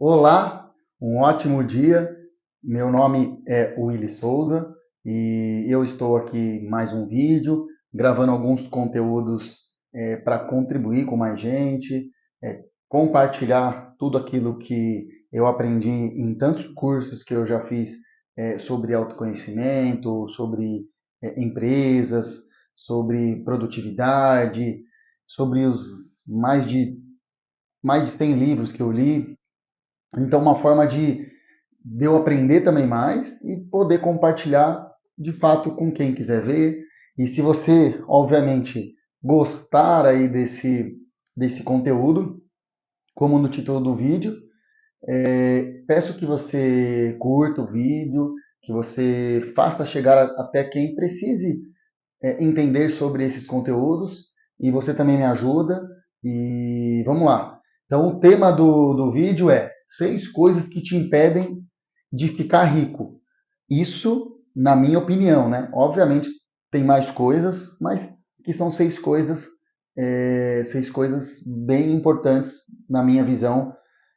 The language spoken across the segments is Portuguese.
Olá, um ótimo dia. Meu nome é Willy Souza e eu estou aqui em mais um vídeo, gravando alguns conteúdos para contribuir com mais gente, compartilhar tudo aquilo que eu aprendi em tantos cursos que eu já fiz sobre autoconhecimento, sobre empresas, sobre produtividade, sobre os mais de, mais de 100 livros que eu li. Então, uma forma de eu aprender também mais e poder compartilhar de fato com quem quiser ver. E se você, obviamente, gostar aí desse conteúdo, como no título do vídeo, peço que você curta o vídeo, que você faça chegar até quem precise entender sobre esses conteúdos e você também me ajuda. E vamos lá. Então, o tema do vídeo é 6 coisas que te impedem de ficar rico. Isso, na minha opinião, né? Obviamente, tem mais coisas, mas que são 6 coisas bem importantes na minha visão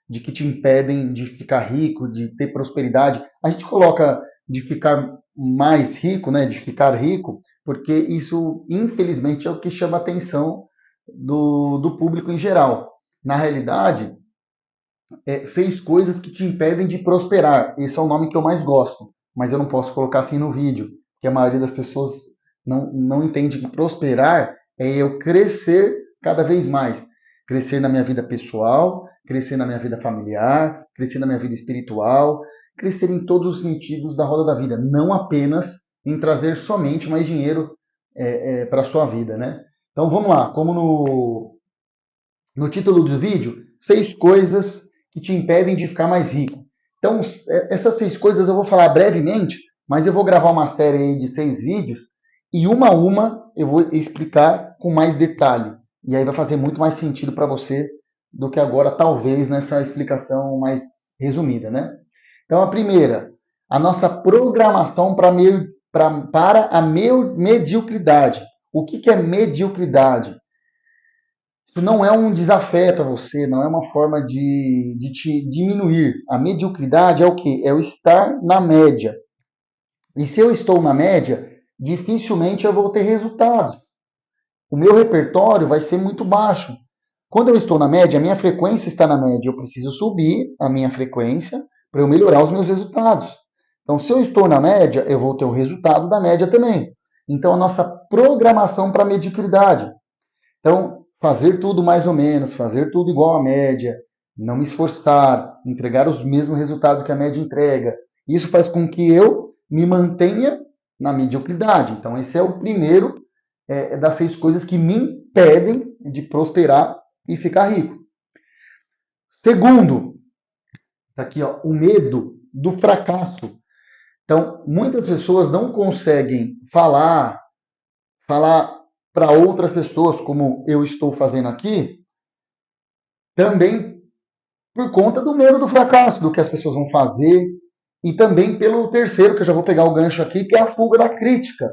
de que te impedem de ficar rico, de ter prosperidade. A gente coloca de ficar mais rico, né, de ficar rico, porque isso, infelizmente, é o que chama a atenção do público em geral. Na realidade, 6 coisas que te impedem de prosperar. Esse é o nome que eu mais gosto, mas eu não posso colocar assim no vídeo, porque a maioria das pessoas não entende que prosperar é eu crescer cada vez mais. Crescer na minha vida pessoal, crescer na minha vida familiar, crescer na minha vida espiritual, crescer em todos os sentidos da roda da vida, não apenas em trazer somente mais dinheiro para a sua vida, né? Então vamos lá, como no título do vídeo, 6 coisas que te impedem de ficar mais rico. Então, essas 6 coisas eu vou falar brevemente, mas eu vou gravar uma série aí de 6 vídeos e uma a uma eu vou explicar com mais detalhe. E aí vai fazer muito mais sentido para você do que agora, talvez, nessa explicação mais resumida, né? Então, a primeira, a nossa programação para a mediocridade. O que é mediocridade? Isso não é um desafeto a você, não é uma forma de te diminuir. A mediocridade é o quê? É o estar na média. E se eu estou na média, dificilmente eu vou ter resultados. O meu repertório vai ser muito baixo. Quando eu estou na média, a minha frequência está na média. Eu preciso subir a minha frequência para eu melhorar os meus resultados. Então, se eu estou na média, eu vou ter o resultado da média também. Então, a nossa programação para a mediocridade. Então, fazer tudo mais ou menos, fazer tudo igual à média, não me esforçar, entregar os mesmos resultados que a média entrega, isso faz com que eu me mantenha na mediocridade. Então, esse é o primeiro das 6 coisas que me impedem de prosperar e ficar rico. Segundo, tá aqui, ó, o medo do fracasso. Então, muitas pessoas não conseguem falar para outras pessoas, como eu estou fazendo aqui, também por conta do medo do fracasso, do que as pessoas vão fazer, e também pelo terceiro, que eu já vou pegar o gancho aqui, que é a fuga da crítica.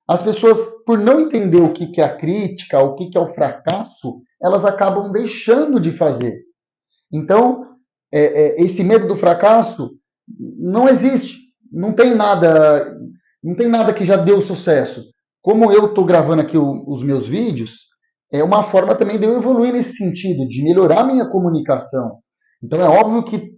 As pessoas, por não entender o que é a crítica, o que é o fracasso, elas acabam deixando de fazer. Então, esse medo do fracasso não existe. Não tem nada que já deu sucesso. Como eu estou gravando aqui os meus vídeos, é uma forma também de eu evoluir nesse sentido, de melhorar a minha comunicação. Então é óbvio que,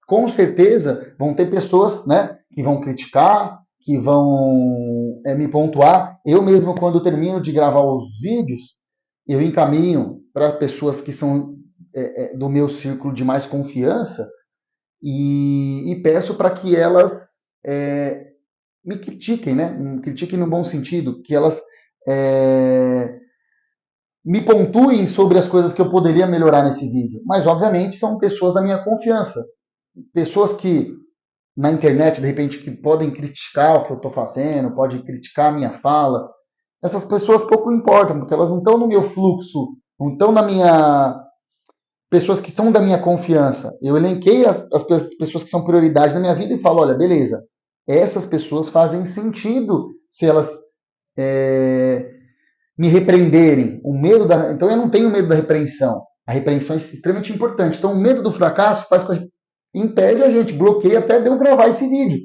com certeza, vão ter pessoas, né, que vão criticar, que vão me pontuar. Eu mesmo, quando termino de gravar os vídeos, eu encaminho para pessoas que são do meu círculo de mais confiança e peço para que elas me critiquem, né? Me critiquem no bom sentido, que elas me pontuem sobre as coisas que eu poderia melhorar nesse vídeo. Mas, obviamente, são pessoas da minha confiança. Pessoas que, na internet, de repente, que podem criticar o que eu estou fazendo, podem criticar a minha fala. Essas pessoas pouco importam, porque elas não estão no meu fluxo, não estão na minha... Pessoas que são da minha confiança. Eu elenquei as pessoas que são prioridade na minha vida e falo, olha, beleza, essas pessoas fazem sentido se elas me repreenderem. Então eu não tenho medo da repreensão. A repreensão é extremamente importante. Então o medo do fracasso faz impede a gente, bloqueia até de eu gravar esse vídeo.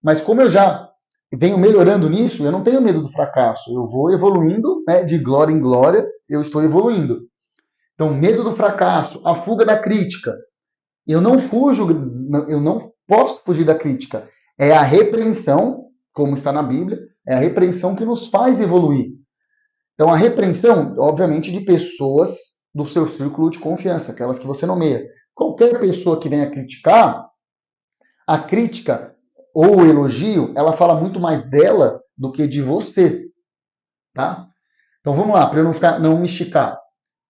Mas como eu já venho melhorando nisso, eu não tenho medo do fracasso. Eu vou evoluindo, né, de glória em glória, eu estou evoluindo. Então, medo do fracasso, a fuga da crítica. Eu não fujo, eu não posso fugir da crítica. É a repreensão, como está na Bíblia, é a repreensão que nos faz evoluir. Então, a repreensão, obviamente, de pessoas do seu círculo de confiança, aquelas que você nomeia. Qualquer pessoa que venha criticar, a crítica ou o elogio, ela fala muito mais dela do que de você, tá? Então, vamos lá, para eu não me esticar.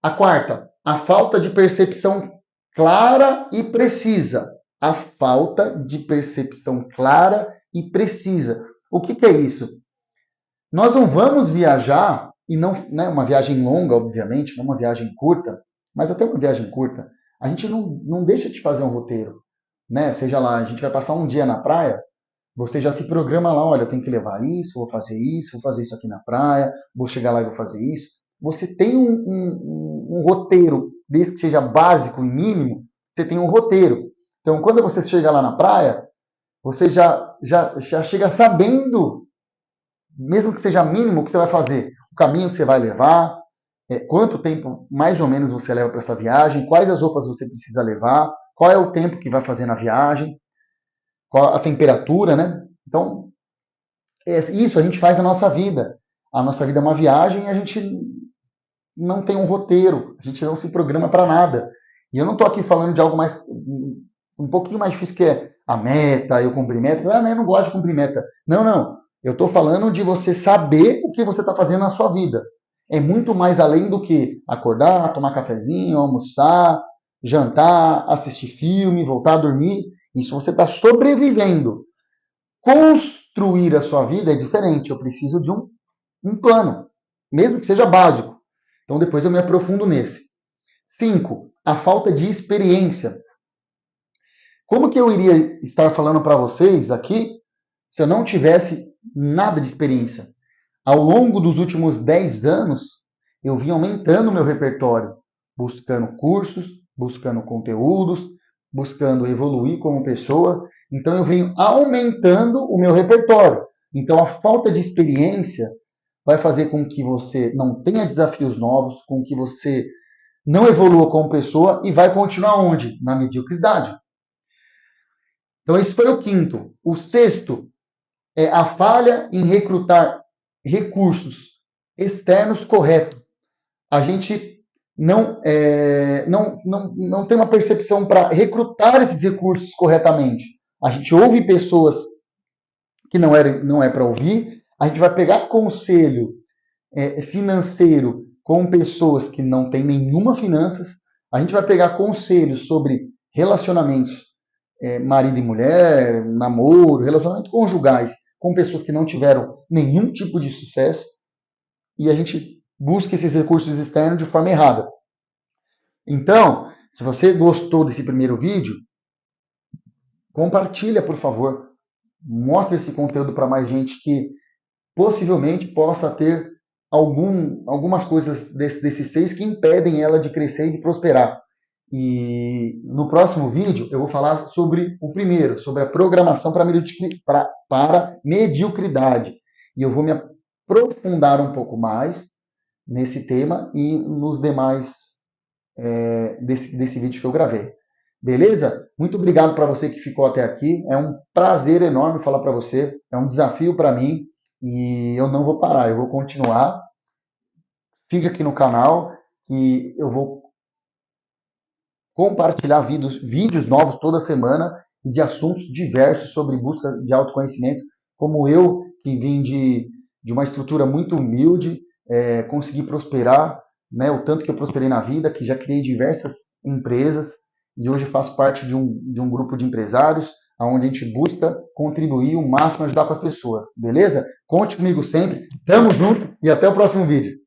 A quarta, a falta de percepção clara e precisa. A falta de percepção clara e precisa. O que é isso? Nós não vamos viajar, e não, né, uma viagem longa, obviamente, não uma viagem curta, mas até uma viagem curta, a gente não deixa de fazer um roteiro. Né? Seja lá, a gente vai passar um dia na praia, você já se programa lá, olha, eu tenho que levar isso, vou fazer isso aqui na praia, vou chegar lá e vou fazer isso. Você tem um roteiro, desde que seja básico e mínimo, você tem um roteiro. Então, quando você chega lá na praia, você já chega sabendo, mesmo que seja mínimo, o que você vai fazer, o caminho que você vai levar, quanto tempo mais ou menos você leva para essa viagem, quais as roupas você precisa levar, qual é o tempo que vai fazer na viagem, qual a temperatura, né? Então, isso a gente faz na nossa vida. A nossa vida é uma viagem e a gente não tem um roteiro, a gente não se programa para nada. E eu não estou aqui falando de algo mais um pouquinho mais difícil, que é a meta, eu cumprir meta. Eu não gosto de cumprir meta. Não, não. Eu estou falando de você saber o que você está fazendo na sua vida. É muito mais além do que acordar, tomar cafezinho, almoçar, jantar, assistir filme, voltar a dormir. Isso você está sobrevivendo. Construir a sua vida é diferente. Eu preciso de um plano, mesmo que seja básico. Então depois eu me aprofundo nesse. 5. A falta de experiência. Como que eu iria estar falando para vocês aqui se eu não tivesse nada de experiência? Ao longo dos últimos 10 anos, eu vim aumentando o meu repertório, buscando cursos, buscando conteúdos, buscando evoluir como pessoa. Então, eu venho aumentando o meu repertório. Então, a falta de experiência vai fazer com que você não tenha desafios novos, com que você não evolua como pessoa e vai continuar onde? Na mediocridade. Então, esse foi o quinto. O sexto é a falha em recrutar recursos externos corretos. A gente não tem uma percepção para recrutar esses recursos corretamente. A gente ouve pessoas que não é para ouvir, a gente vai pegar conselho financeiro com pessoas que não têm nenhuma finanças, a gente vai pegar conselhos sobre relacionamentos marido e mulher, namoro, relacionamentos conjugais com pessoas que não tiveram nenhum tipo de sucesso e a gente busca esses recursos externos de forma errada. Então, se você gostou desse primeiro vídeo, compartilha, por favor. Mostre esse conteúdo para mais gente que possivelmente possa ter algumas coisas desses 6 que impedem ela de crescer e de prosperar. E no próximo vídeo eu vou falar sobre o primeiro, sobre a programação para mediocridade. E eu vou me aprofundar um pouco mais nesse tema e nos demais desse vídeo que eu gravei. Beleza? Muito obrigado para você que ficou até aqui. É um prazer enorme falar para você. É um desafio para mim e eu não vou parar. Eu vou continuar. Fica aqui no canal e eu vou compartilhar vídeos novos toda semana e de assuntos diversos sobre busca de autoconhecimento, como eu, que vim de uma estrutura muito humilde, consegui prosperar, né, o tanto que eu prosperei na vida, que já criei diversas empresas e hoje faço parte de um grupo de empresários, onde a gente busca contribuir o máximo, ajudar com as pessoas, beleza? Conte comigo sempre, tamo junto e até o próximo vídeo.